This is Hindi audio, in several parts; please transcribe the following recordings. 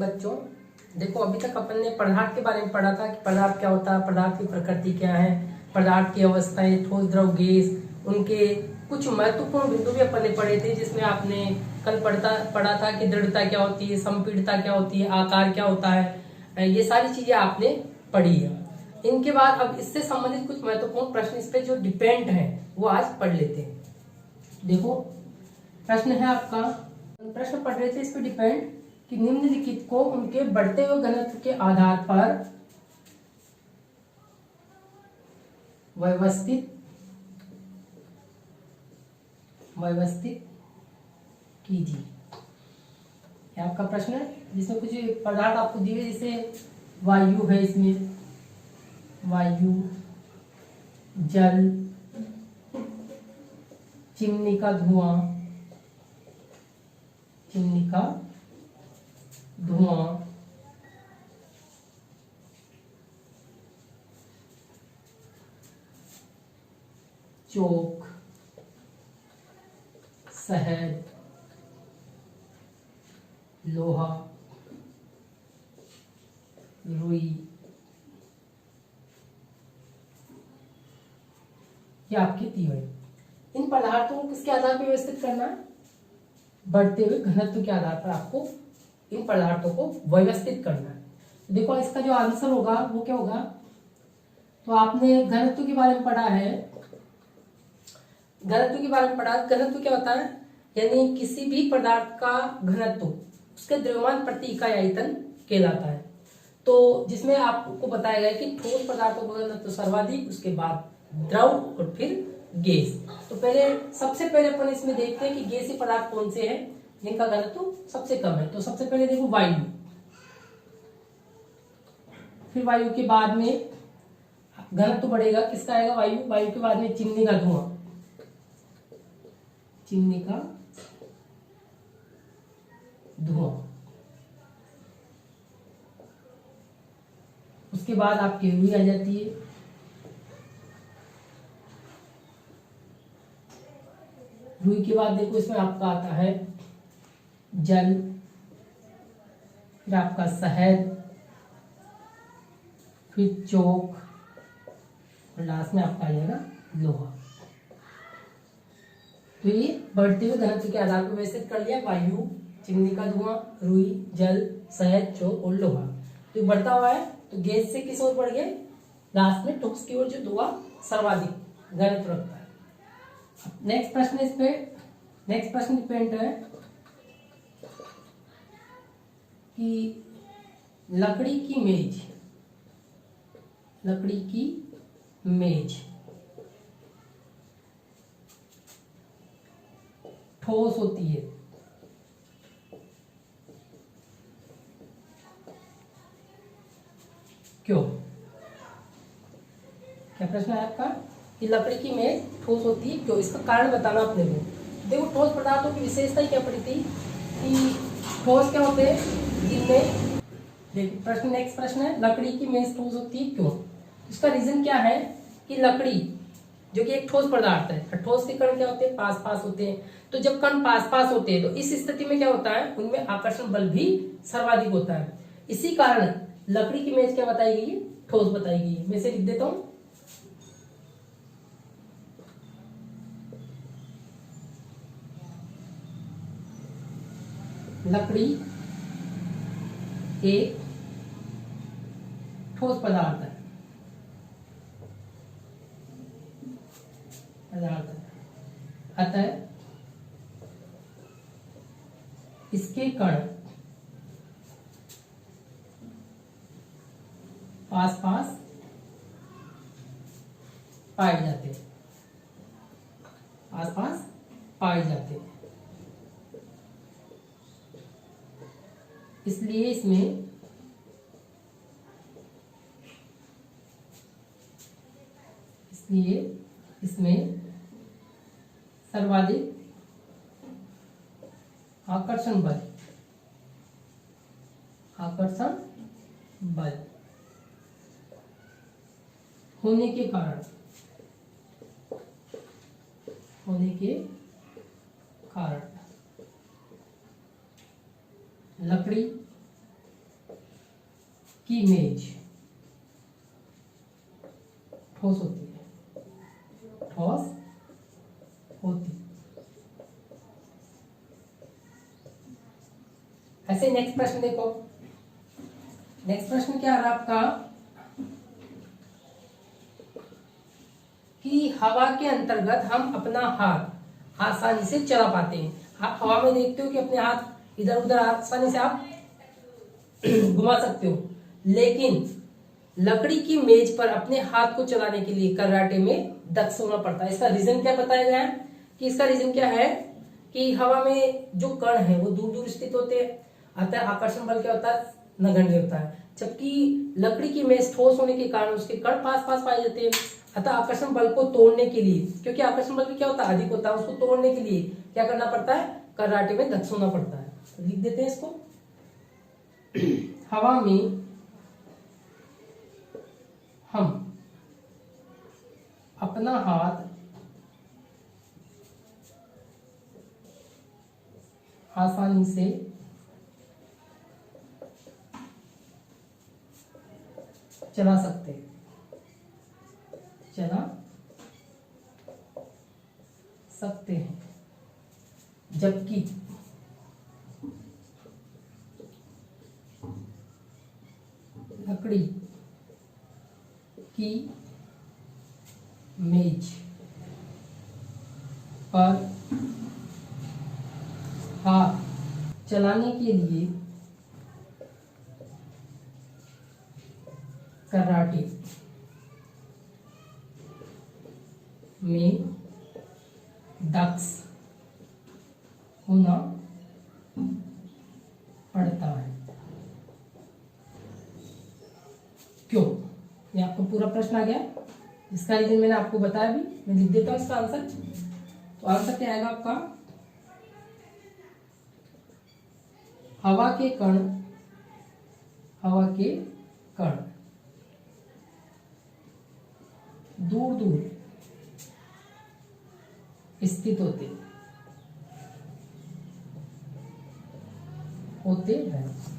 बच्चों, देखो अभी तक अपन ने पदार्थ के बारे में पढ़ा था कि पदार्थ क्या होता है, पदार्थ की प्रकृति क्या है, पदार्थ की अवस्थाएं, ठोस द्रव गैस, उनके कुछ महत्वपूर्ण बिंदु भी अपन ने पढ़े थे, जिसमें आपने कल पढ़ा था कि दृढ़ता क्या होती है, संपीड़ितता क्या होती है, आकार क्या होता है, ये सारी चीजें आपने पढ़ी है। इनके बाद अब इससे संबंधित कुछ महत्वपूर्ण प्रश्न इस पे जो डिपेंड है वो आज पढ़ लेते हैं। देखो प्रश्न है आपका, प्रश्न पढ़ रहे थे इस पे डिपेंड कि निम्नलिखित को उनके बढ़ते हुए घनत्व के आधार पर व्यवस्थित कीजिए। ये आपका प्रश्न है जिसमें कुछ पदार्थ आपको दिए, जैसे वायु है, इसमें वायु, जल, चिमनी का धुआं, चोक, शहद, लोहा, रुई, ये आपकी दी हुई। इन पदार्थों को किसके आधार पर व्यवस्थित करना है? बढ़ते हुए घनत्व के आधार पर आपको इन पदार्थों को व्यवस्थित करना है। देखो इसका जो आंसर होगा वो क्या होगा, तो आपने घनत्व के बारे में पढ़ा है, घनत्व क्या होता है, यानी किसी भी पदार्थ का घनत्व उसके द्रव्यमान प्रति इकाई आयतन कहलाता है। तो जिसमें आपको बताया गया कि ठोस पदार्थों का घनत्व सर्वाधिक, उसके बाद द्रव और फिर गैस। तो सबसे पहले अपन इसमें देखते हैं कि गैसीय पदार्थ कौन से हैं जिनका घनत्व सबसे कम है। तो सबसे पहले देखो वायु, फिर वायु के बाद में घनत्व बढ़ेगा, किसका आएगा? वायु के बाद में चिमनी का धुआं, उसके बाद आपकी रुई आ जाती है, रुई के बाद देखो इसमें आपका आता है जल, फिर आपका शहद, फिर चोक, और लास्ट में आपका आ जाएगा लोहा। तो ये बढ़ते हुए घनत्व के आधार पर व्यवस्थित कर लिया, वायु, चिमनी का धुआं, रुई, जल, शहद, चोक और लोहा। तो बढ़ता हुआ है, तो गैस से किस ओर बढ़ गए? लास्ट में ठोस की ओर, जो धुआं सर्वाधिक घनत्व रखता है। नेक्स्ट प्रश्न इस पे, नेक्स्ट प्रश्न डिपेंड है कि लकड़ी की मेज ठोस होती है, क्यों? क्या प्रश्न है आपका कि लकड़ी की मेज ठोस होती है क्यों? इसका कारण बताना अपने को। देखो ठोस पदार्थों की विशेषता क्या पड़ी थी कि ठोस क्या होते हैं जिनमें, देखिए प्रश्न, नेक्स्ट प्रश्न है लकड़ी की मेज ठोस होती है क्यों? इसका रीजन क्या है कि लकड़ी जो कि एक ठोस पदार्थ है, ठोस के कण क्या होते हैं? पास होते हैं। तो जब कण पास होते हैं तो इस स्थिति में क्या होता है, उनमें आकर्षण बल भी सर्वाधिक होता है। इसी कारण लकड़ी की मेज क्या बताई गई है? ठोस बताई गई है। मैं इसे लिख देता हूं, लकड़ी एक ठोस पदार्थ है, अतः इसके कण पास पाए जाते हैं, आसपास पाए जाते हैं। इसलिए इसमें सर्वाधिक आकर्षण बल होने के कारण लकड़ी की इमेज ठोस होती है, ठोस होती। ऐसे नेक्स्ट प्रश्न देखो, नेक्स्ट प्रश्न क्या आ रहा है आपका कि हवा के अंतर्गत हम अपना हाथ आसानी से चला पाते हैं। आप हवा में देखते हो कि अपने हाथ इधर उधर आसानी से आप घुमा सकते हो, लेकिन लकड़ी की मेज पर अपने हाथ को चलाने के लिए कराटे में दक्ष होना पड़ता है। इसका रीजन क्या बताया गया है कि इसका रीजन क्या है कि हवा में जो कण है वो दूर दूर स्थित होते हैं, अतः आकर्षण बल क्या होता है, नगण्य होता है। जबकि लकड़ी की मेज ठोस होने के कारण उसके कण पास पास पाए जाते हैं, अतः आकर्षण बल को तोड़ने के लिए, क्योंकि आकर्षण बल भी क्या होता है, अधिक होता है, उसको तोड़ने के लिए क्या करना पड़ता है, कराटे में दक्ष होना पड़ता है। तो लिख देते हैं इसको, हवा में हम अपना हाथ आसानी से चला सकते हैं, चला सकते हैं, जबकि लकड़ी की मेज पर हाथ चलाने के लिए कराटे में दक्ष होना पड़ता है। क्यों? ये आपको पूरा प्रश्न आ गया। इसका रीजन मैंने आपको बताया भी, मैं लिख देता हूं इसका आंसर। तो आंसर क्या आएगा आपका, हवा के कण दूर दूर स्थित होते हैं,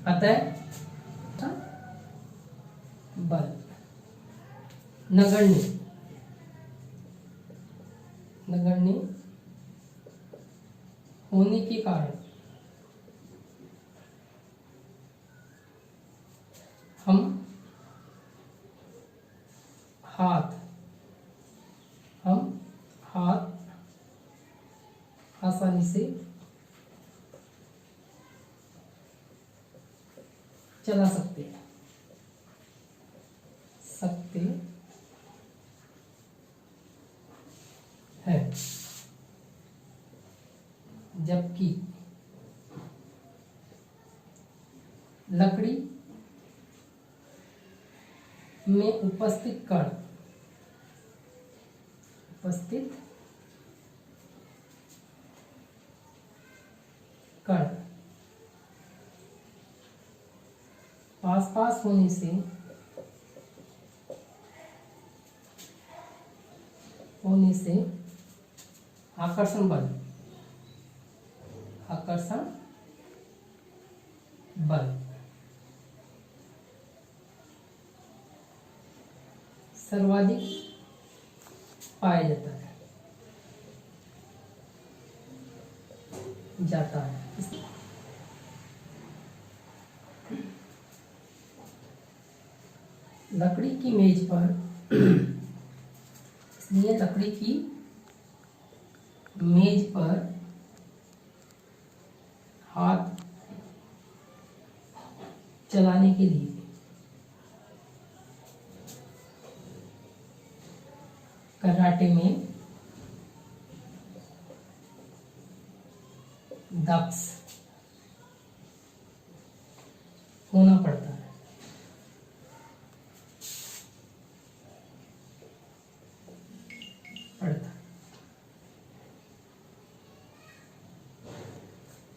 अतः बल नगण्य होने के कारण हम हाथ आसानी से चला सकते हैं, जबकि लकड़ी में उपस्थित कण पास पास होने से आकर्षण बल सर्वाधिक पाया जाता है। लकड़ी की मेज पर इसलिए लकड़ी की मेज पर हाथ चलाने के लिए कराटे में दक्ष होना पड़ता है।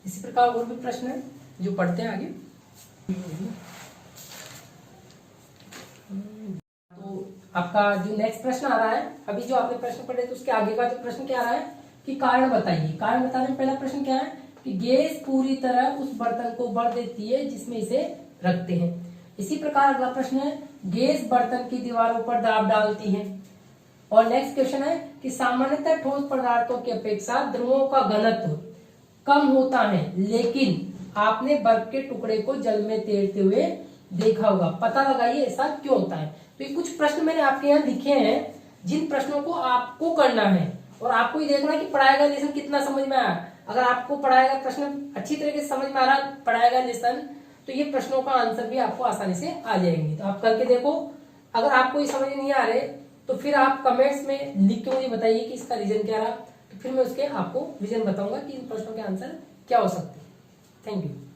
इसी प्रकार और भी प्रश्न है जो पढ़ते हैं आगे। तो आपका जो नेक्स्ट प्रश्न आ रहा है, अभी जो आपने प्रश्न पढ़े तो उसके आगे का जो प्रश्न क्या आ रहा है कि कारण बताइए। कारण बताने में पहला प्रश्न क्या है कि गैस पूरी तरह उस बर्तन को भर देती है जिसमें इसे रखते हैं। इसी प्रकार अगला प्रश्न है, गैस बर्तन की दीवारों पर दाब डालती है। और नेक्स्ट क्वेश्चन है कि सामान्यतः ठोस पदार्थों की अपेक्षा द्रवों का घनत्व कम होता है, लेकिन आपने बर्फ के टुकड़े को जल में तैरते हुए देखा होगा, पता लगाइए ऐसा क्यों होता है। तो ये कुछ प्रश्न मैंने आपके यहाँ लिखे हैं, जिन प्रश्नों को आपको करना है और आपको ये देखना है कि पढ़ाया गया लेसन कितना समझ में आया। अगर आपको पढ़ाया गया प्रश्न अच्छी तरीके से समझ में आ रहा, पढ़ाया गया लेसन, तो ये प्रश्नों का आंसर भी आपको आसानी से आ जाएंगे। तो आप करके देखो। अगर आपको ये समझ नहीं आ रहे तो फिर आप कमेंट्स में लिख के मुझे बताइए कि इसका रीजन क्या रहा, तो फिर मैं उसके आपको रीजन बताऊंगा कि इन प्रश्नों के आंसर क्या हो सकते हैं। Thank you.